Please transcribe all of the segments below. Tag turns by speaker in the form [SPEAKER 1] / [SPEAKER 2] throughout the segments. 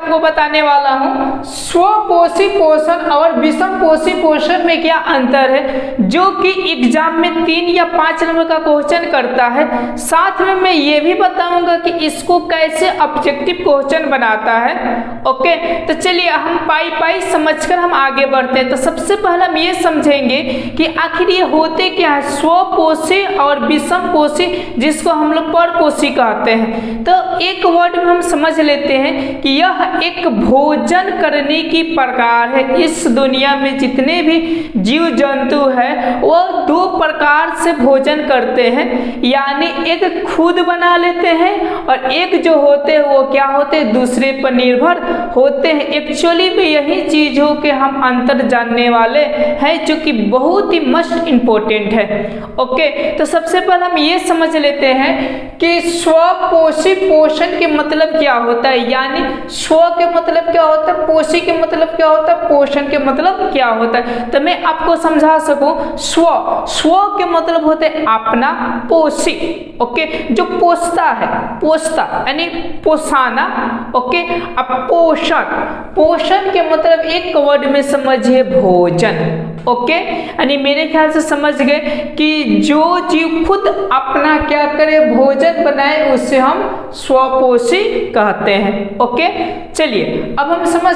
[SPEAKER 1] आपको बताने वाला हूँ स्वपोषी पोषण और विषम पोषी पोषण में क्या अंतर है, जो कि एग्जाम में 3 या 5 नंबर का क्वेश्चन करता है। साथ में मैं ये भी बताऊंगा कि इसको कैसे ऑब्जेक्टिव क्वेश्चन बनाता है। ओके, तो चलिए हम पाई पाई समझकर हम आगे बढ़ते हैं। तो सबसे पहले हम ये समझेंगे कि आखिर ये होते क्या है, स्वपोषी और विषम पोषी, जिसको हम लोग परपोषी कहते हैं। तो एक वर्ड में हम समझ लेते हैं कि यह एक भोजन करने की प्रकार है। इस दुनिया में जितने भी जीव जंतु हैं वो 2 प्रकार से भोजन करते हैं, यानी एक खुद बना लेते हैं और एक जो होते हैं वो क्या होते हैं, दूसरे पर निर्भर होते हैं। एक्चुअली में यही चीजों के हम अंतर जानने वाले हैं, जो कि बहुत ही मस्ट इम्पोर्टेंट है। ओके, तो सबसे पहले हम ये समझ लेते हैं कि स्वपोषी पोषण के मतलब क्या होता है, यानी स्व के मतलब क्या होता है, पोषी के मतलब क्या होता है, पोषण के मतलब क्या होता है। तो मैं आपको समझा सकूं, स्व के मतलब होते हैं अपना, पोषी ओके जो पोषता है, पोषता यानी पोषाना। ओके, अब पोषण के मतलब एक वर्ड में समझिए भोजन। ओके, यानी मेरे ख्याल से समझ गए कि जो जीव खुद अपना क्या करे, भोजन बनाए, उसे हम स्वपोषी कहते हैं। ओके, चलिए अब हम समझ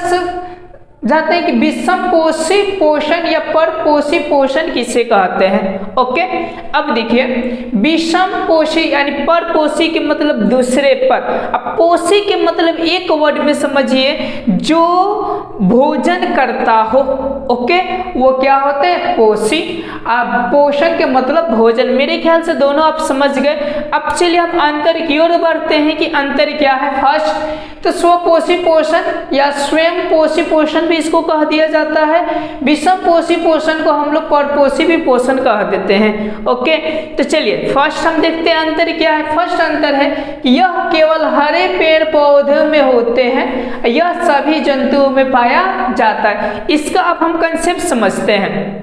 [SPEAKER 1] जाते हैं कि विषम पोषी पोषण या परपोषी पोषण किसे कहते हैं। ओके, अब देखिए विषम पोषी यानी परपोषी के मतलब दूसरे पर, अब पोषी के मतलब एक वर्ड में समझिए जो भोजन करता हो। ओके, वो क्या होते हैं, पोषी। अब पोषण के मतलब भोजन। मेरे ख्याल से दोनों आप समझ गए। अब चलिए हम अंतर की ओर बढ़ते हैं कि अंतर क्या है। फर्स्ट तो स्वपोषी पोषण या स्वयं पोषी पोषण भी इसको कह दिया जाता है। विषम पोषी पोषण को हम लोग परपोषी भी पोषण कह देते हैं। ओके, तो चलिए फर्स्ट हम देखते हैं अंतर क्या है। फर्स्ट अंतर है कि यह केवल हरे पेड़ पौधों में होते हैं, यह सभी जंतुओं में पाया जाता है। इसका अब हम कंसेप्ट समझते हैं।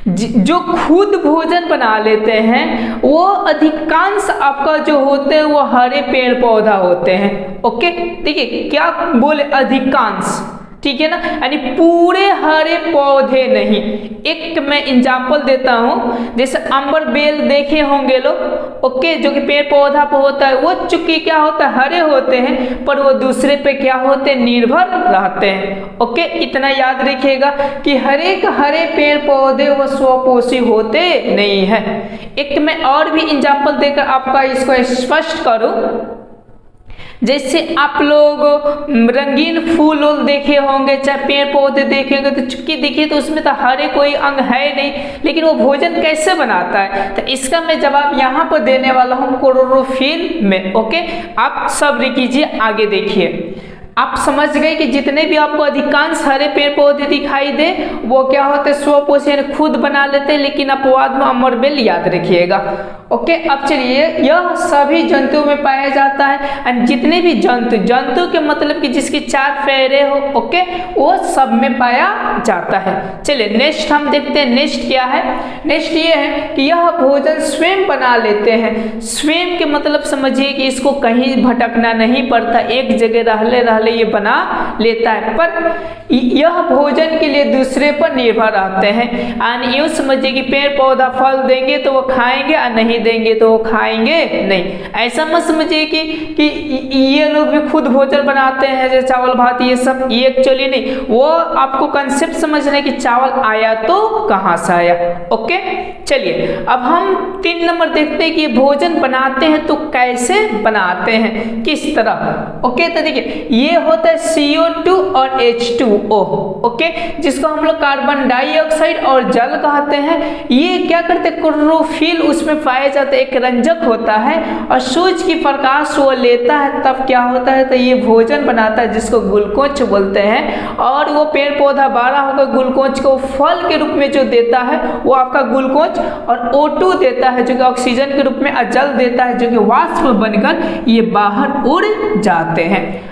[SPEAKER 1] जो खुद भोजन बना लेते हैं वो अधिकांश आपका जो होते हैं वो हरे पेड़ पौधा होते हैं। ओके, देखिए क्या बोले, अधिकांश, ठीक है ना, यानी पूरे हरे पौधे नहीं। एक मैं एग्जांपल देता हूँ, जैसे अंबर बेल देखे होंगे लोग। ओके, जो कि पेड़ पौधा पर होता है, वो चूंकि क्या होता है, हरे होते हैं, पर वो दूसरे पे क्या होते हैं, निर्भर रहते हैं। ओके, इतना याद रखिएगा कि हर एक हरे पेड़ पौधे वो स्वपोषी होते नहीं है। एक मैं और भी एग्जांपल देकर आपका इसको स्पष्ट करूँ। जैसे आप लोग रंगीन फूल देखे होंगे, चाहे पेड़ पौधे देखे होंगे, तो चूंकि देखिए तो उसमें तो हरे कोई अंग है नहीं, लेकिन वो भोजन कैसे बनाता है, तो इसका मैं जवाब यहाँ पर देने वाला हूँ क्लोरोफिल में। ओके, आप सब कीजिए, आगे देखिए। आप समझ गए कि जितने भी आपको अधिकांश हरे पेड़ पौधे दिखाई दे वो क्या होते हैं, स्वपोषी खुद बना लेते हैं, लेकिन अपवाद में अमर बेल याद रखिएगा। ओके, अब चलिए यह सभी जंतुओं में पाया जाता है। एंड जितने भी जंतु के मतलब कि जिसकी 4 पैरे हो, ओके, वो सब में पाया जाता है। चलिए नेक्स्ट हम देखते हैं। नेक्स्ट क्या है, नेक्स्ट ये है कि यह भोजन स्वयं बना लेते हैं। स्वयं के मतलब समझिए कि इसको कहीं भटकना नहीं पड़ता, एक जगह रहले ये बना लेता है, पर यह भोजन के लिए दूसरे पर निर्भर रहते हैं। यानी यूं समझिए कि पेड़ पौधा फल देंगे तो वो खाएंगे और नहीं देंगे तो वो खाएंगे नहीं। ऐसा मत समझिए कि ये लोग भी खुद भोजन बनाते हैं, जैसे चावल भात ये सब, ये एक्चुअली नहीं। वो आपको कंसेप्ट समझना है कि चावल आया तो कहाँ से आया। ओके, चलिए अब हम 3 नंबर देखते हैं कि भोजन बनाते हैं तो कैसे बनाते हैं, किस तरह। ओके, तो देखिए ये होता है CO2 और H2O। ओके, जिसको हम लोग कार्बन डाइऑक्साइड और जल कहते हैं। ये क्या करते हैं, क्लोरोफिल उसमें पाया जाता है, एक रंजक होता है, और सूर्य की प्रकाश वो लेता है, तब क्या होता है, तो ये भोजन बनाता है, जिसको ग्लूकोज बोलते हैं। और वो पेड़ पौधा बड़ा होकर ग्लूकोज को फल के रूप में जो देता है वो आपका ग्लूकोज, और O2 देता है जो कि ऑक्सीजन के रूप में, और जल देता है जो कि वाष्प बनकर ये बाहर उड़ जाते हैं।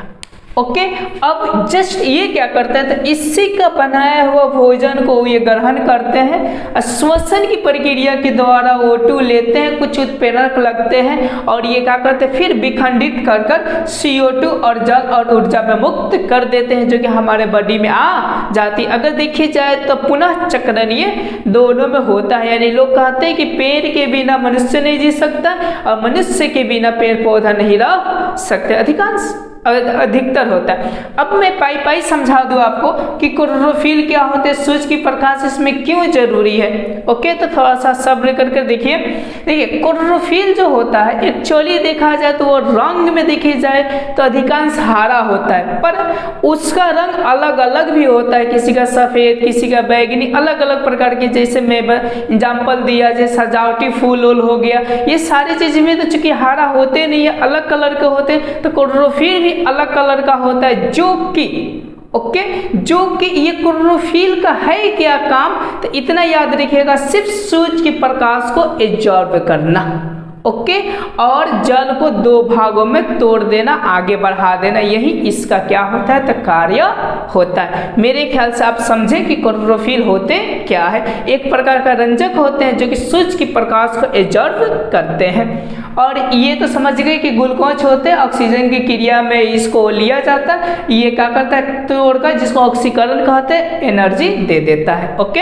[SPEAKER 1] ओके। अब जस्ट ये क्या करता है, तो इसी का बनाया हुआ भोजन को ये ग्रहण करते हैं, श्वसन की प्रक्रिया के द्वारा O2 लेते हैं, कुछ उत्प्रेरक लगते हैं और ये क्या करते हैं, फिर विखंडित कर कर CO2 और जल और ऊर्जा में मुक्त कर देते हैं, जो कि हमारे बॉडी में आ जाती है। अगर देखी जाए तो पुनः चक्रण ये दोनों में होता है, यानी लोग कहते हैं कि पेड़ के बिना मनुष्य नहीं जी सकता और मनुष्य के बिना पेड़ पौधा नहीं रह सकते, अधिकतर होता है। अब मैं पाई समझा दूं आपको कि क्लोरोफिल क्या होते हैं, सूर्य की प्रकाश इसमें क्यों जरूरी है। ओके, तो थोड़ा सा सब्र करके देखिए क्लोरोफिल जो होता है एक्चुअली देखा जाए तो वो रंग में देखी जाए तो अधिकांश हरा होता है, पर उसका रंग अलग अलग भी होता है, किसी का सफेद, किसी का बैगनी, अलग अलग प्रकार के। जैसे मैं एग्जाम्पल दिया, जैसे सजावटी फूल हो गया, ये सारी चीज में तो चूंकि हरा होते नहीं है, अलग कलर के होते हैं, तो क्लोरोफिल अलग कलर का होता है, जो कि ये क्लोरोफिल का है क्या काम, तो इतना याद रखिएगा, सिर्फ सूरज के प्रकाश को एब्जॉर्ब करना, ओके, और जल को दो भागों में तोड़ देना, आगे बढ़ा देना, यही इसका क्या होता है, तो कार्य होता है। मेरे ख्याल से आप समझे कि क्लोरोफिल होते क्या है। एक प्रकार का रंजक होते हैं जो कि सूरज की प्रकाश को एब्जॉर्ब करते हैं। और ये तो समझ गए कि ग्लूकोज होते हैं, ऑक्सीजन की क्रिया में इसको लिया जाता है, ये क्या करता है, तोड़कर, जिसको ऑक्सीकरण कहते हैं, एनर्जी दे देता है। ओके,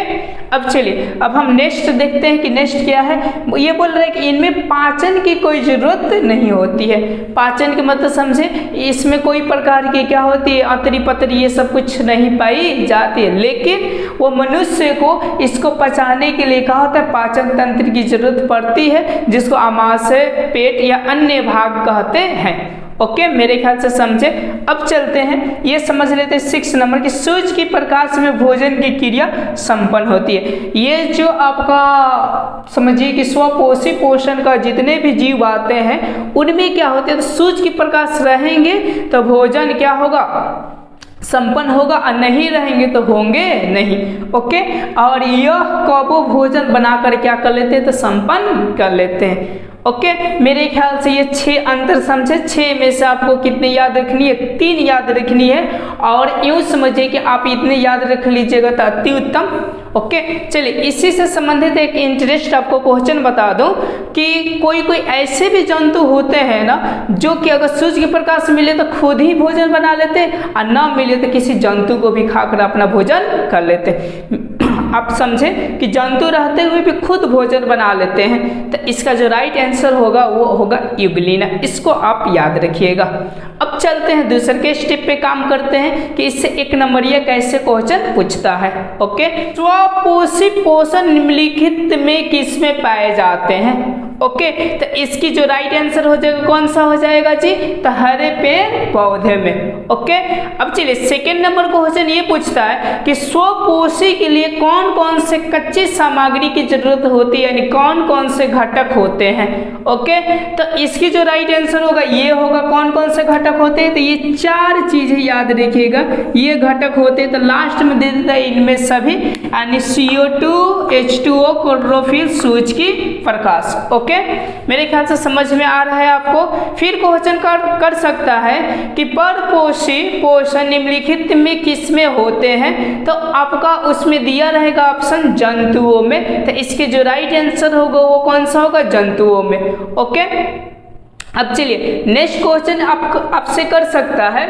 [SPEAKER 1] अब चलिए, अब हम नेक्स्ट देखते हैं कि नेक्स्ट क्या है। ये बोल रहे हैं कि इनमें पाचन की कोई जरूरत नहीं होती है। पाचन के मतलब समझे, इसमें कोई प्रकार की क्या होती है, अतरी पतरी ये सब कुछ नहीं पाई जाती है, लेकिन वो मनुष्य को इसको पचाने के लिए क्या होता है, पाचन तंत्र की जरूरत पड़ती है, जिसको आमाशय, पेट या अन्य भाग कहते हैं। ओके, मेरे ख्याल से समझे। अब चलते हैं, ये समझ लेते हैं 6 नंबर की, सूर्य की प्रकाश में भोजन की क्रिया संपन्न होती है। ये जो आपका समझिए कि स्वपोषी पोषण का जितने भी जीव आते हैं उनमें क्या होते हैं, तो सूर्य की प्रकाश रहेंगे तो भोजन क्या होगा, संपन्न होगा, और नहीं रहेंगे तो होंगे नहीं। ओके, और यह कबो भोजन बनाकर क्या कर लेते हैं, तो संपन्न कर लेते हैं। ओके, मेरे ख्याल से ये 6 अंतर समझे। 6 में से आपको कितनी याद रखनी है, 3 याद रखनी है, और यूं समझिए कि आप इतने याद रख लीजिएगा तो अति उत्तम। ओके, चलिए, इसी से संबंधित एक इंटरेस्ट आपको क्वेश्चन बता दूं कि कोई ऐसे भी जंतु होते हैं ना, जो कि अगर सूर्य के प्रकाश मिले तो खुद ही भोजन बना लेते, और ना मिले तो किसी जंतु को भी खाकर अपना भोजन कर लेते। आप समझे कि जंतु रहते हुए भी खुद भोजन बना लेते हैं, तो इसका जो राइट आंसर होगा वो होगा यूग्लिना। इसको आप याद रखिएगा। अब चलते हैं दूसरे के स्टेप पे काम करते हैं कि इससे 1 नंबरिया कैसे क्वेश्चन पूछता है। ओके, स्वपोषी पोषण निम्नलिखित में किस में पाए जाते हैं। ओके, तो इसकी जो राइट आंसर हो जाएगा कौन सा हो जाएगा जी, तो हरे पेड़ पौधे में। ओके, अब चलिए 2nd नंबर क्वेश्चन ये पूछता है कि स्वपोषी के लिए कौन कौन से कच्ची सामग्री की जरूरत होती है, यानी कौन कौन से घटक होते हैं। ओके, तो इसकी जो राइट आंसर होगा ये होगा, कौन कौन से घटक होते हैं, तो ये 4 चीजें याद रखिएगा, ये घटक होते हैं। तो लास्ट में दे देता है इनमें सभी, यानी CO2, H2O, क्लोरोफिल, सूरज की प्रकाश। ओके, मेरे ख्याल से समझ में आ रहा है आपको। फिर क्वेश्चन कर सकता है कि परपोषी पोषण निम्नलिखित में किस में होते हैं, तो आपका उसमें दिया रहेगा ऑप्शन जंतुओं में, तो इसके जो राइट आंसर होगा वो कौन सा होगा, जंतुओं में। ओके, अब चलिए नेक्स्ट क्वेश्चन आपसे कर सकता है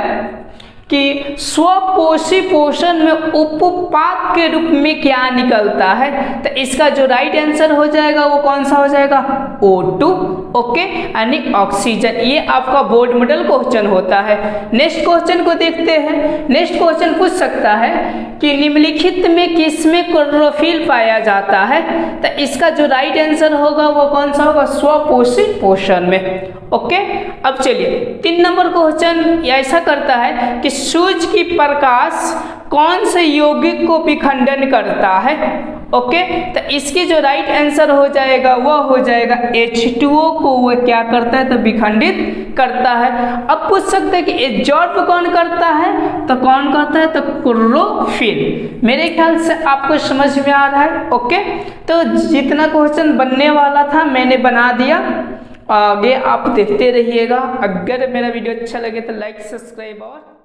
[SPEAKER 1] कि स्वपोषी पोषण में उपपाद के रूप में क्या निकलता है, तो इसका जो राइट आंसर हो जाएगा वो कौन सा हो जाएगा, O2। ओके, यानी ऑक्सीजन। ये आपका बोर्ड मॉडल क्वेश्चन होता है। नेक्स्ट क्वेश्चन को देखते हैं। नेक्स्ट क्वेश्चन पूछ सकता है कि निम्नलिखित में किस में क्लोरोफिल पाया जाता है, तो इसका जो राइट आंसर होगा वो कौन सा होगा, स्वपोषी पोषण में। ओके, अब चलिए 3 नंबर क्वेश्चन ऐसा करता है कि सूर्य की प्रकाश कौन से यौगिक को विखंडन करता है। ओके, तो इसकी जो राइट आंसर हो जाएगा वो हो जाएगा H2O को वो क्या करता है, तो विखंडित करता है। अब पूछ सकते हैं कि एब्जॉर्ब कौन करता है, तो कौन करता है, तो क्लोरोफिल। मेरे ख्याल से आपको समझ में आ रहा है। ओके, तो जितना क्वेश्चन बनने वाला था मैंने बना दिया, आगे आप देखते रहिएगा। अगर मेरा वीडियो अच्छा लगे तो लाइक, सब्सक्राइब और